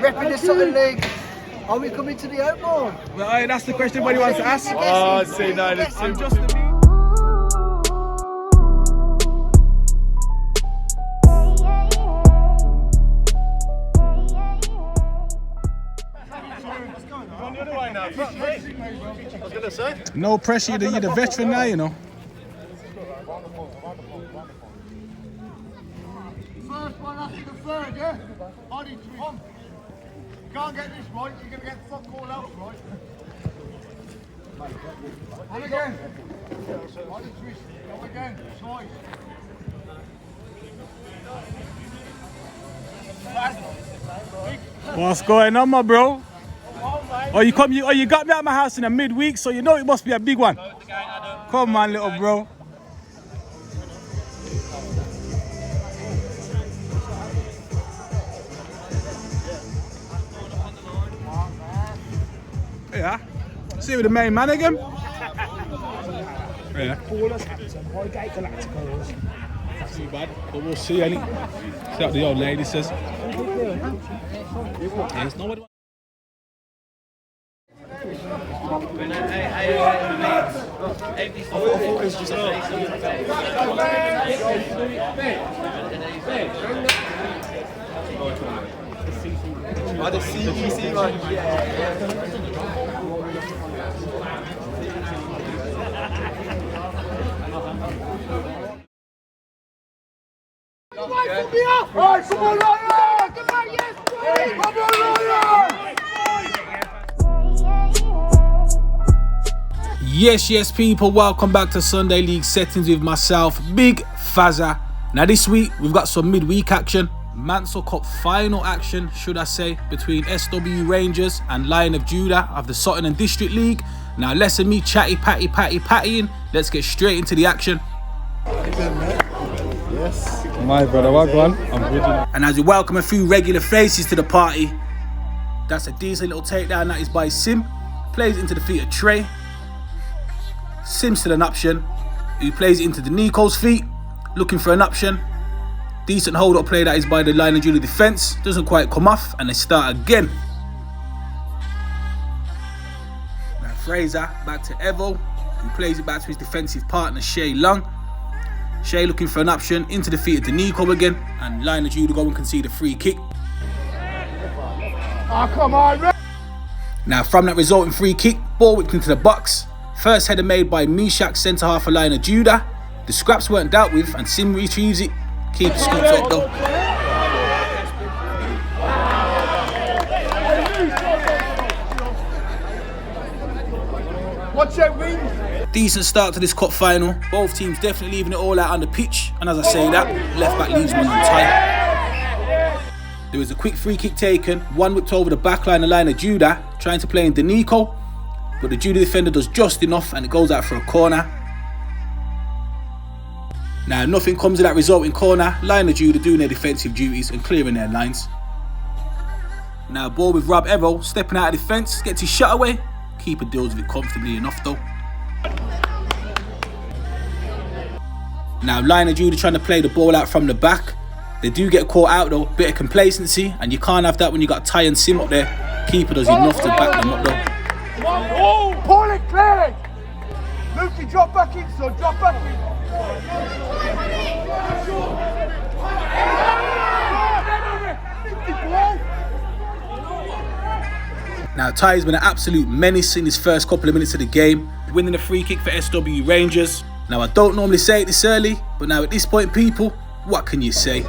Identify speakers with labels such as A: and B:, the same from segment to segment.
A: repping the Southern League. Are we coming to the Oakmore?
B: Well, that's the question everybody wants to ask.
C: Oh, see, no,
B: I'm just the me. No pressure, you're the veteran now, you know.
D: First one after the third, yeah? Body twist. You can't get this right, you're going to get fuck all else right. And again. Body twist. Go again. Slice.
B: What's going on, my bro? Oh, you got me at my house in a midweek, so you know it must be a big one. Come on, little bro. Yeah. See with the main man again. Yeah.
E: Ballers, Hampton, Highgate Galacticos.
B: That's too bad, but we'll see, ain't it? See what the old lady says. There's nobody.
C: The CGC, man.
D: Right, come on, Ryan! Come on, yes, boy! Come on, Ryan!
B: Yes, people, welcome back to Sunday League Settings with myself, Big Fazza. Now this week, we've got some midweek action. Mansall Cup final action, should I say, between SW Rangers and Lion of Judah of the Sutton and District League. Now, less than me pattying, let's get straight into the action.
C: Yes. My brother, what going? I'm good.
B: And as we welcome a few regular faces to the party, that's a decent little takedown. That is by Sim. Plays it into the feet of Trey. Sim's still an option. He plays it into the Nico's feet, looking for an option. Decent hold-up play that is by the Lion of Judah defence. Doesn't quite come off, and they start again. Now Fraser back to Evo. He plays it back to his defensive partner Shay Long. Shay looking for an option into the feet of Danico again, and Lion of Judah go and concede a free kick.
D: Oh, come on, Ray!
B: Now from that resulting free kick, ball whipped into the box. First header made by Mishak, centre half of Lion of Judah. The scraps weren't dealt with, and Sim retrieves it. Keeper scoops up though.
D: Watch that wing!
B: Decent start to this cup final. Both teams definitely leaving it all out on the pitch. And as I say that, left back leaves one tight. There was a quick free kick taken. One whipped over the back line of Lion of Judah, trying to play in Danico. But the Judah defender does just enough and it goes out for a corner. Now nothing comes of that resulting corner. Lion of Judah doing their defensive duties and clearing their lines. Now ball with Rob Evo stepping out of defence, gets his shot away. Keeper deals with it comfortably enough though. Now Lion of Judah trying to play the ball out from the back. They do get caught out though, bit of complacency, and you can't have that when you got Ty and Sim up there. Keeper does enough to back them up though.
D: Oh, pull it, clear it! Lukey, drop back in, son, drop back in.
B: Now Ty's been an absolute menace in his first couple of minutes of the game, winning a free kick for SW Rangers. Now I don't normally say it this early, but now at this point people, what can you say?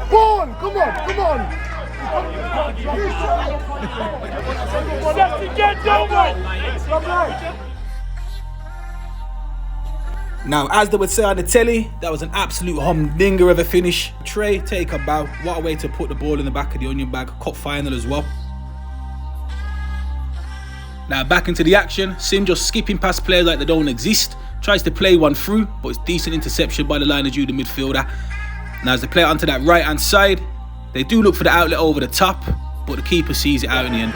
D: Paul, come on.
B: Now, as they would say on the telly, that was an absolute humdinger of a finish. Trey, take a bow. What a way to put the ball in the back of the onion bag. Cup final as well. Now back into the action. Sim just skipping past players like they don't exist. Tries to play one through, but it's decent interception by the line of Judah midfielder. Now as they play it onto that right hand side, they do look for the outlet over the top, but the keeper sees it out in the end.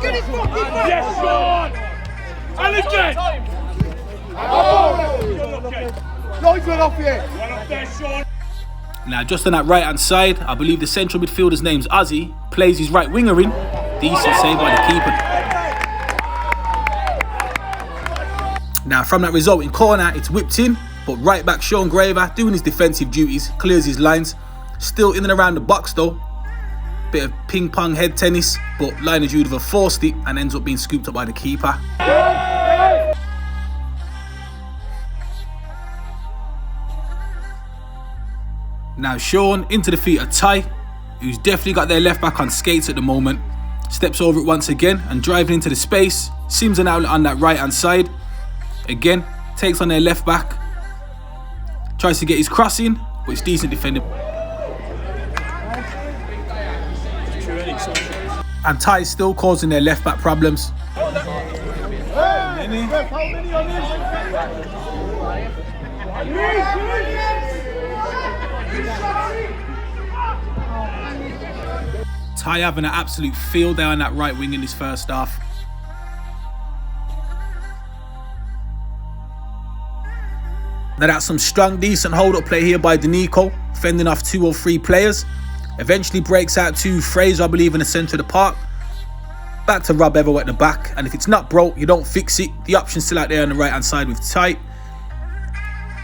D: Get it fucking back!
E: Yes, Sean! And again!
D: Lloyd's went off here!
E: One up there, Sean.
B: Now just on that right hand side, I believe the central midfielder's name's Ozzy, plays his right winger in. Decent save by the keeper. Now from that resulting corner, it's whipped in, but right back Sean Graver, doing his defensive duties, clears his lines. Still in and around the box though. Bit of ping pong head tennis, but Lionel Judah forced it and ends up being scooped up by the keeper. Now Sean into the feet of Ty, who's definitely got their left back on skates at the moment. Steps over it once again and driving into the space. Sims an outlet on that right hand side. Again, takes on their left back. Tries to get his crossing, but it's decent defending. And Ty is still causing their left back problems. Ty having an absolute field there on that right wing in his first half. Now that's some strong, decent hold-up play here by Danico, fending off 2 or 3 players. Eventually breaks out to Fraser, I believe, in the centre of the park. Back to Rob Evo at the back, and if it's not broke, you don't fix it. The option's still out there on the right-hand side with Ty.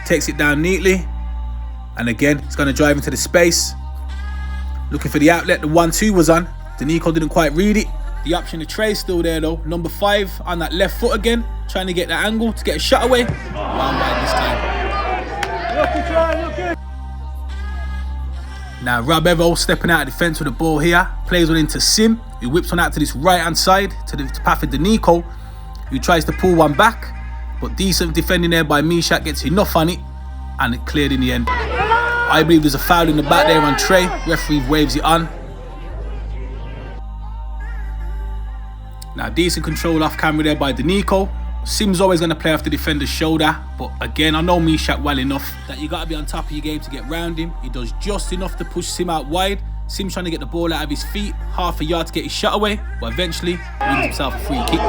B: Takes it down neatly, and again, it's going to drive into the space. Looking for the outlet, the 1-2 was on. Danico didn't quite read it. The option to Trey still there though. Number 5 on that left foot again, trying to get that angle to get a shot away. One wide this time. Now Rob Evo stepping out of defence with the ball here. Plays one into Sim, who whips one out to this right hand side to the path of Danico, who tries to pull one back. But decent defending there by Mishak, gets enough on it, and it cleared in the end. I believe there's a foul in the back there on Trey. Referee waves it on. Now decent control off camera there by Danico. Sim's always going to play off the defender's shoulder, but again, I know Mishak well enough that you got to be on top of your game to get round him. He does just enough to push Sim out wide. Sim's trying to get the ball out of his feet, half a yard to get his shot away, but eventually wins himself a free kick.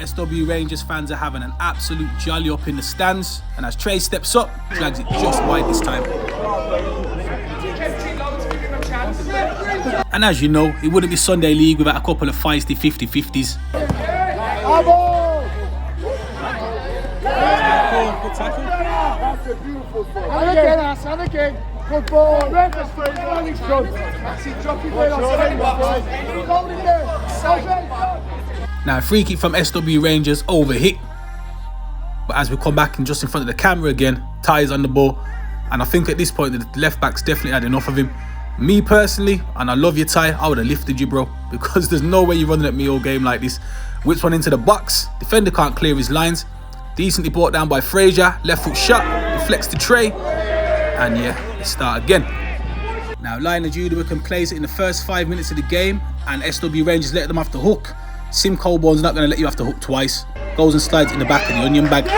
B: SW Rangers fans are having an absolute jolly up in the stands, and as Trey steps up, drags it just wide this time. And as you know, it wouldn't be Sunday League without a couple of feisty 50-50s.
D: And again, good ball.
B: Now, a free kick from SW Rangers, overhit. But as we come back and just in front of the camera again, Ty is on the ball. And I think at this point, the left back's definitely had enough of him. Me personally, and I love you, Ty, I would have lifted you, bro. Because there's no way you're running at me all game like this. Whips one into the box. Defender can't clear his lines. Decently brought down by Fraser. Left foot shot. Deflects to Trey. And yeah, let's start again. Now, Lionel Judah can place it in the first 5 minutes of the game. And SW Rangers let them off the hook. Sim Colborne's not going to let you off the hook twice. Goes and slides in the back of the onion bag.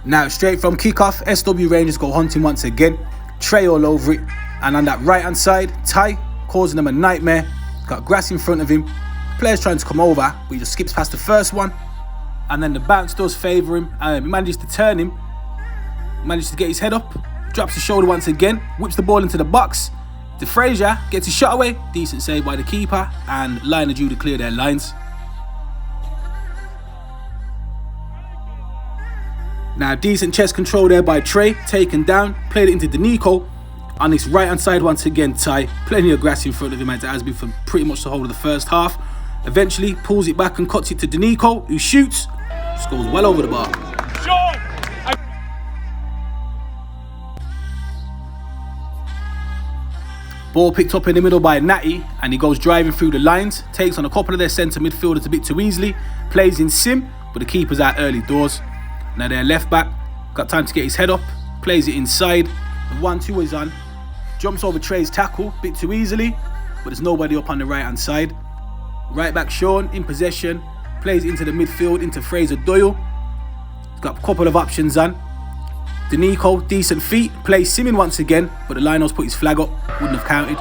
B: Now, straight from kickoff, SW Rangers go hunting once again. Trey all over it. And on that right-hand side, Ty causing them a nightmare. Got grass in front of him. Players trying to come over, but he just skips past the first one. And then the bounce does favour him. He manages to turn him. Manages to get his head up. Drops his shoulder once again. Whips the ball into the box. De Frazier gets his shot away. Decent save by the keeper. And Lionel Judah clear their lines. Now, decent chest control there by Trey, taken down, played it into Danico. On this right hand side once again, Ty, plenty of grass in front of him as it has been for pretty much the whole of the first half. Eventually pulls it back and cuts it to Danico, who shoots, scores well over the bar.
E: Sean!
B: Ball picked up in the middle by Natty, and he goes driving through the lines, takes on a couple of their centre midfielders a bit too easily, plays in Sim, but the keeper's out early doors. Now their left back got time to get his head up, plays it inside, the 1-2 is on, jumps over Trey's tackle a bit too easily, but there's nobody up on the right hand side. Right back Sean in possession, plays into the midfield into Fraser Doyle. He's got a couple of options on. Danico, decent feet, plays Sim in once again, but the lineout's put his flag up, wouldn't have counted.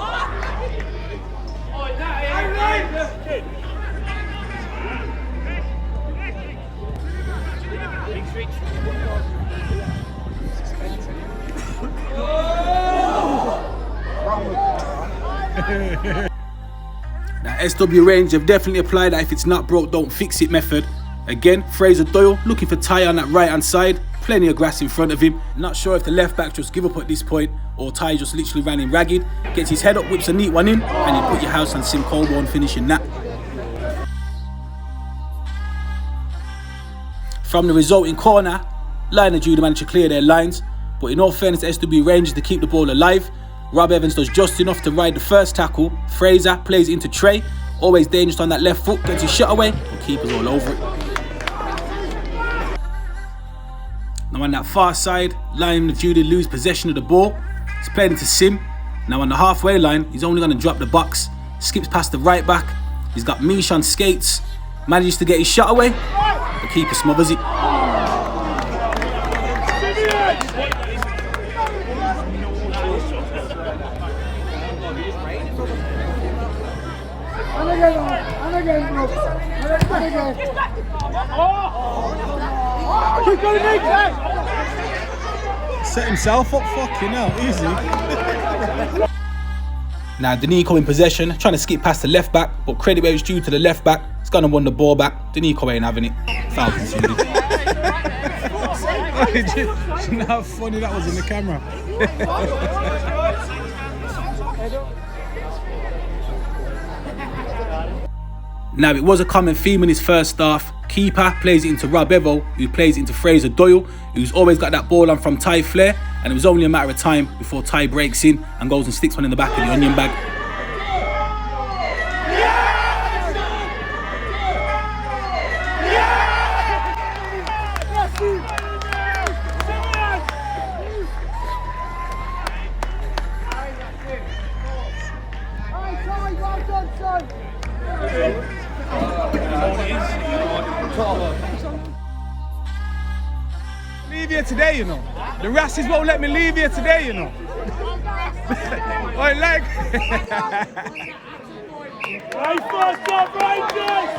B: Now SW Rangers have definitely applied that if it's not broke, don't fix it method. Again, Fraser Doyle looking for Ty on that right hand side, plenty of grass in front of him. Not sure if the left back just give up at this point or Ty just literally ran him ragged. Gets his head up, whips a neat one in, and you put your house on Sim Colborne finishing that. From the resulting corner, Lion and Judah managed to clear their lines, but in all fairness to SW Rangers to keep the ball alive, Rob Evans does just enough to ride the first tackle. Fraser plays into Trey, always dangerous on that left foot, gets his shot away, and keeper's all over it. Now on that far side, Lion and Judah lose possession of the ball. He's played into Sim. Now on the halfway line, he's only going to drop the box, skips past the right back. He's got Mish on skates, manages to get his shot away, the keeper smothers it.
C: Set himself up, fucking hell, easy.
B: Now Danico in possession, trying to skip past the left back, but credit where it's due to the left back. He's gonna win the ball back. Danico ain't having it. Foul conceded.
C: Do you know how funny that was in the camera?
B: Now it was a common theme in his first half. Keeper plays it into Rob Evo, who plays into Fraser Doyle, who's always got that ball on from Ty Flair, and it was only a matter of time before Ty breaks in and goes and sticks one in the back of the onion bag.
C: Leave here today, you know. The Rasties won't let me leave here today, you know. I like.
E: Hey, first up, Rangers!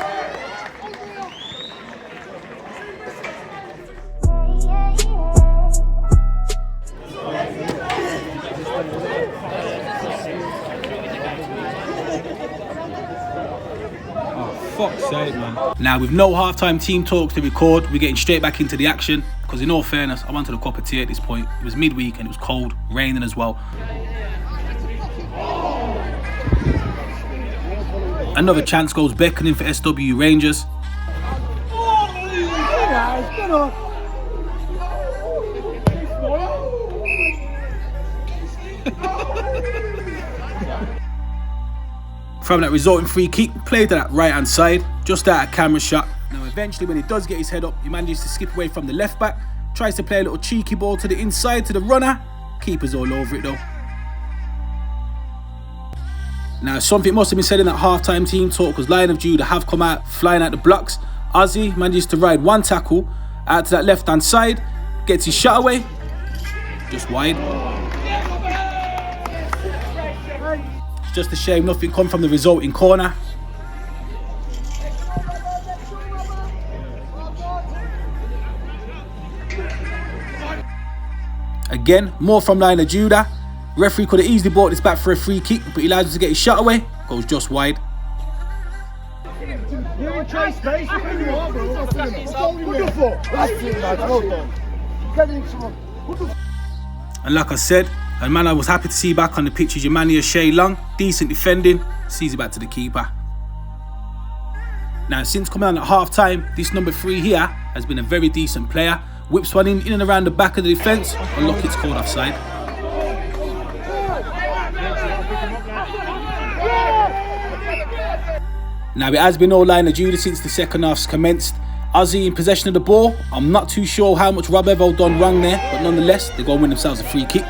C: Fuck's sake, man.
B: Now with no halftime team talks to record, we're getting straight back into the action, because in all fairness, I wanted a cup of tea at this point. It was midweek and it was cold, raining as well. Another chance goes beckoning for SW Rangers. From that resulting free kick, played to that right hand side, just out of camera shot. Now eventually when he does get his head up, he manages to skip away from the left back, tries to play a little cheeky ball to the inside to the runner. Keeper's all over it though. Now something must have been said in that halftime team talk, because Lion of Judah have come out flying out the blocks. Ozzy manages to ride one tackle out to that left hand side, gets his shot away, just wide. It's just a shame nothing come from the resulting corner. Again, more from Lion of Judah. Referee could have easily brought this back for a free kick, but he allows him to get his shot away, goes just wide.
A: Get into him.
B: And like I said, a man I was happy to see back on the pitch is your man here, Shay Long. Decent defending, sees it back to the keeper. Now, since coming on at half time, this number 3 here has been a very decent player. Whips one in and around the back of the defence. Unlucky it's called offside. Now, it has been no line of duty since the second half's commenced. Aussie in possession of the ball. I'm not too sure how much Rob Evo done wrong there, but nonetheless, they're going to win themselves a free kick.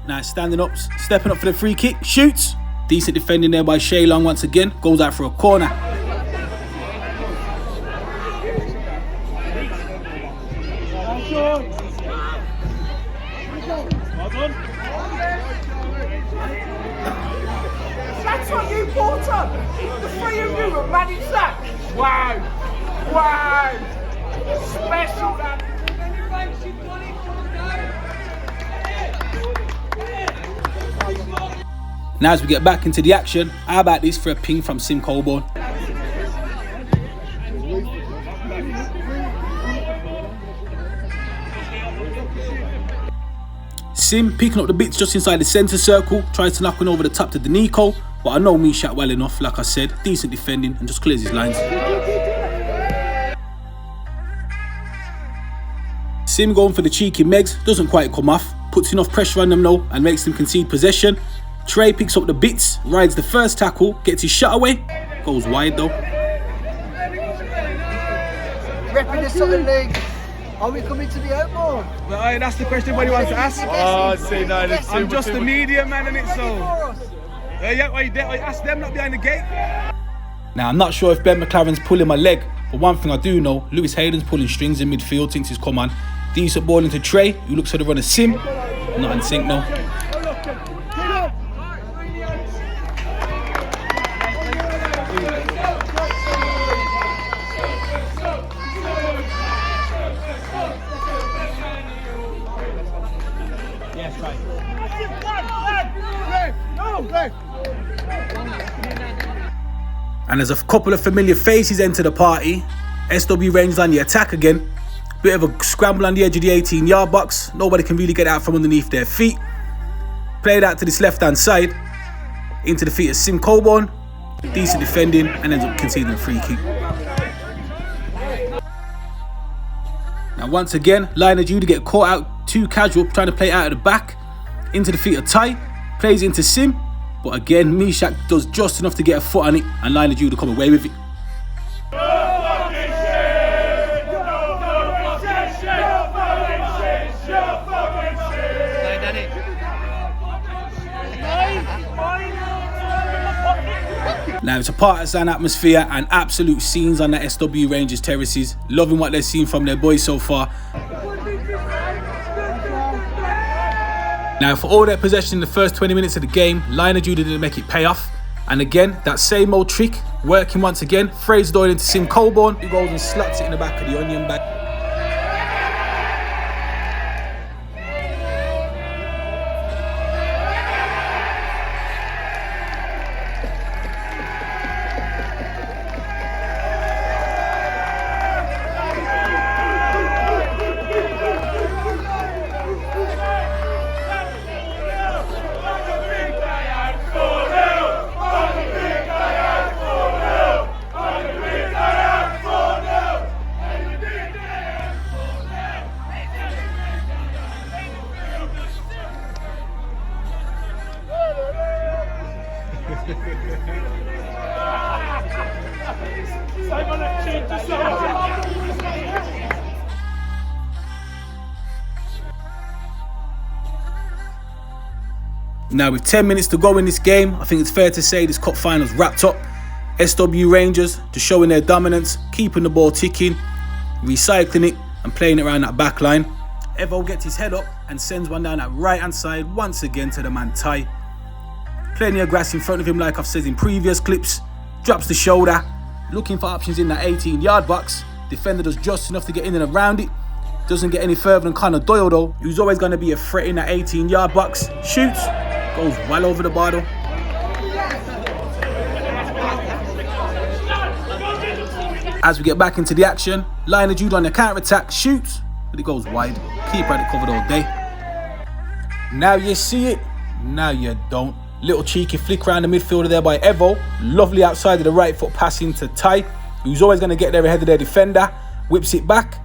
B: Now standing up, stepping up for the free kick, shoots. Decent defending there by Shay Long once again, goes out for a corner.
E: That's what you bought up. The 3 of you have managed that. Wow. Wow. Special that.
B: Now as we get back into the action, how about this for a ping from Sim Coburn? Sim picking up the bits just inside the centre circle, tries to knock one over the top to Danico, but I know me shot well enough, like I said, decent defending and just clears his lines. Sim going for the cheeky Megs, doesn't quite come off, puts enough pressure on them though and makes them concede possession. Trey picks up the bits, rides the first tackle, gets his shot away, goes wide though.
A: Repping the Southern League. Are we coming to the outboard?
C: Well, that's the question everybody wants to ask.
D: Oh, see, no, that's
C: I'm just a media man, innit, so. Ask them not behind the gate.
B: Now I'm not sure if Ben McLaren's pulling my leg, but one thing I do know, Lewis Hayden's pulling strings in midfield since he's come on. Decent ball into Trey, who looks for the run of Sim. Not in sync no. And as a couple of familiar faces enter the party, SW Rangers on the attack again. Bit of a scramble on the edge of the 18-yard box. Nobody can really get out from underneath their feet. Played out to this left-hand side. Into the feet of Sim Coburn. Decent defending and ends up conceding a free kick. Now once again, line of duty get caught out too casual, trying to play it out of the back. Into the feet of Ty. Plays into Sim. But again, Mishak does just enough to get a foot on it and line of duty to come away with it. Now it's a partisan atmosphere and absolute scenes on the SW Rangers terraces. Loving what they've seen from their boys so far. Now for all their possession in the first 20 minutes of the game, line of duty didn't make it pay off. And again, that same old trick, working once again. Fraser Doyle into Sim Coburn, who goes and slots it in the back of the onion bag. Now with 10 minutes to go in this game, I think it's fair to say this cup final's wrapped up. SW Rangers just showing their dominance, keeping the ball ticking, recycling it and playing it around that back line. Evo gets his head up and sends one down that right hand side once again to the man Ty. Plenty of grass in front of him like I've said in previous clips. Drops the shoulder, looking for options in that 18-yard box. Defender does just enough to get in and around it. Doesn't get any further than Connor Doyle though, who's always going to be a threat in that 18-yard box. Shoots, goes well over the bar though. As we get back into the action, Lionel Jude on the counter-attack, shoots, but it goes wide. Keeper had it covered all day. Now you see it, now you don't. Little cheeky flick around the midfielder there by Evo. Lovely outside of the right foot pass into Ty, who's always going to get there ahead of their defender. Whips it back.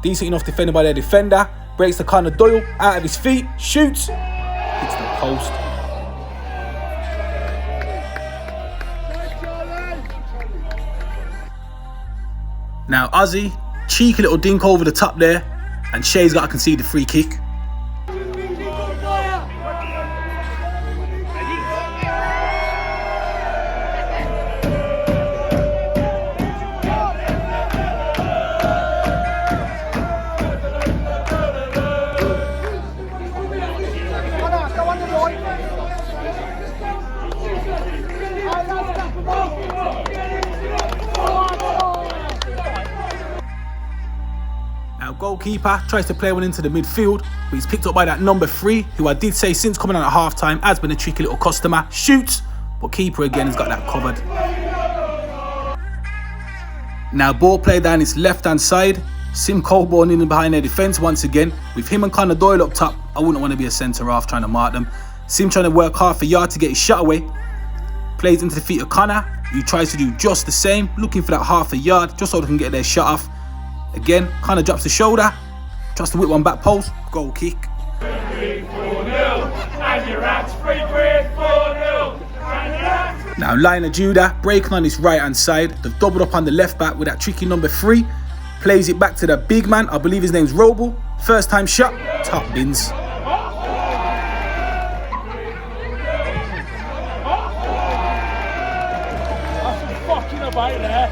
B: Decent enough defended by their defender. Breaks the Connor Doyle out of his feet. Shoots. Hits the post. Now Ozzy, cheeky little dink over the top there, and Shea's got to concede the free kick. Goalkeeper tries to play one into the midfield, but he's picked up by that number 3, who I did say since coming on at half-time has been a tricky little customer. Shoots, but keeper again has got that covered. Now ball play down his left-hand side. Sim Colborne in behind their defence once again. With him and Connor Doyle up top, I wouldn't want to be a centre-half trying to mark them. Sim trying to work half a yard to get his shot away. Plays into the feet of Connor, who tries to do just the same, looking for that half a yard, just so they can get their shot off. Again, Connor drops the shoulder, tries to whip one back post, goal kick.
E: 3-4-0, and your rat's 3-4-0.
B: Now Lionel Judah breaking on his right hand side. They've doubled up on the left back with that tricky number 3. Plays it back to the big man, I believe his name's Roble. First time shot, top bins.
E: That's fucking about there.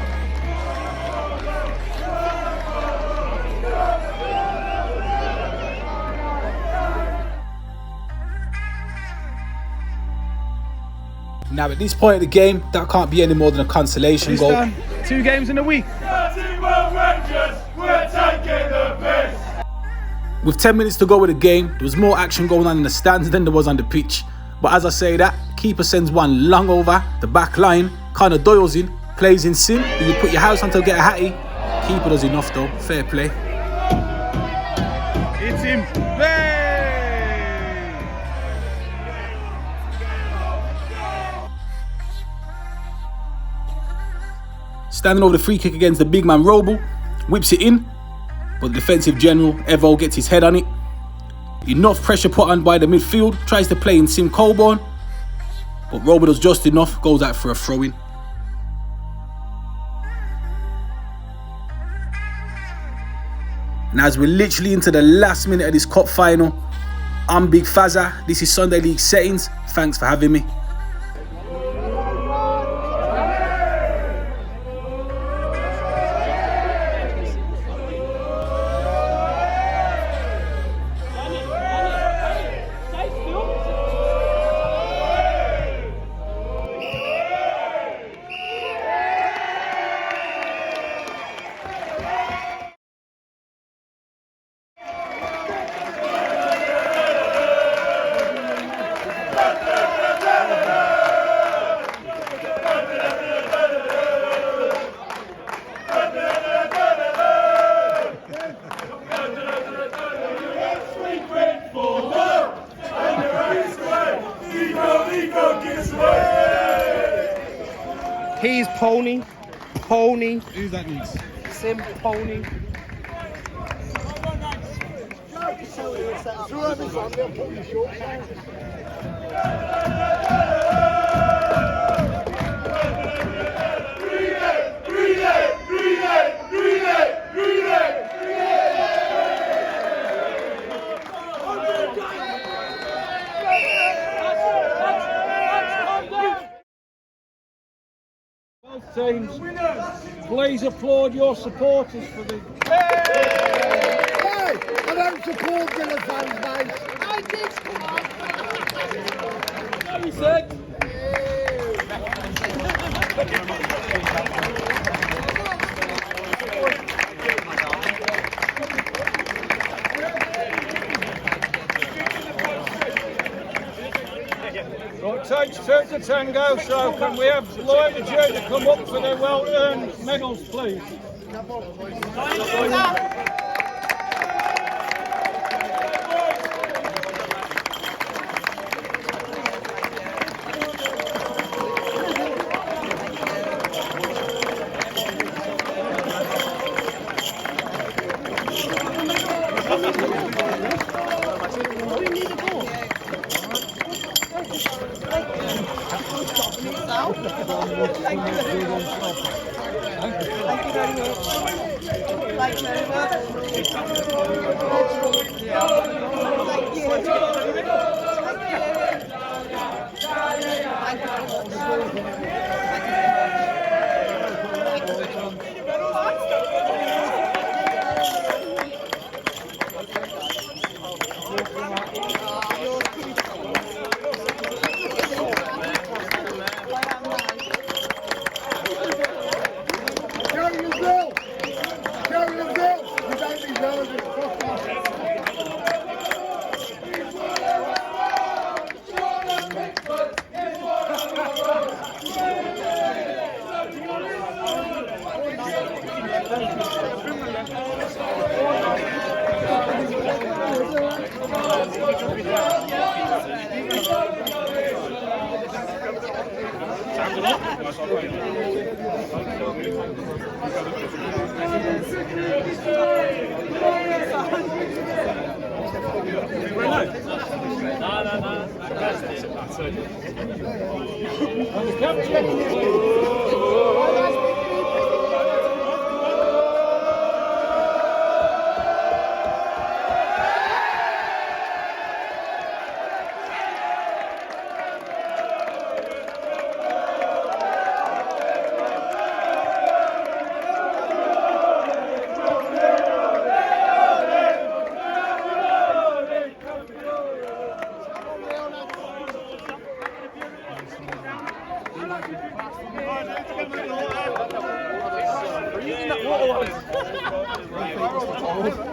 B: Now at this point of the game, that can't be any more than a consolation goal.
C: Done 2 games in a week.
B: With 10 minutes to go with the game, there was more action going on in the stands than there was on the pitch. But as I say that, keeper sends one long over the back line. Connor Doyle's in, plays in Sim. You put your house on to get a hattie. Keeper does enough though, fair play.
C: It's him. Hey!
B: Standing over the free kick against the big man Roble, whips it in, but the defensive general Evo gets his head on it. Enough pressure put on by the midfield, tries to play in Sim Colborne, but Roble does just enough, goes out for a throw-in. And as we're literally into the last minute of this cup final, I'm Big Fazza, this is Sunday League Settings, thanks for having me.
E: He's Pony. Pony.
C: Who's that needs?
E: Sim Pony. Teams, please applaud your supporters for the.
D: Hey! I don't support Villa fans, mate.
E: I did, come on. You said. Right, touch.
F: minutes to tango, so can we have Lloyd and Jay to come up for their well-earned medals, please?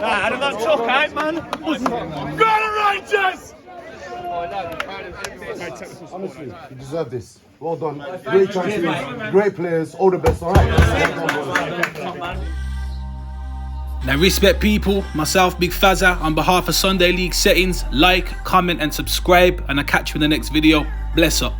C: How did that talk out, man? Go on, Rangers!
G: Honestly, you deserve this. Well done. Great chances, great players, all the best, alright?
B: Now respect people, myself Big Fazza, on behalf of Sunday League Settings, like, comment and subscribe, and I'll catch you in the next video. Bless up.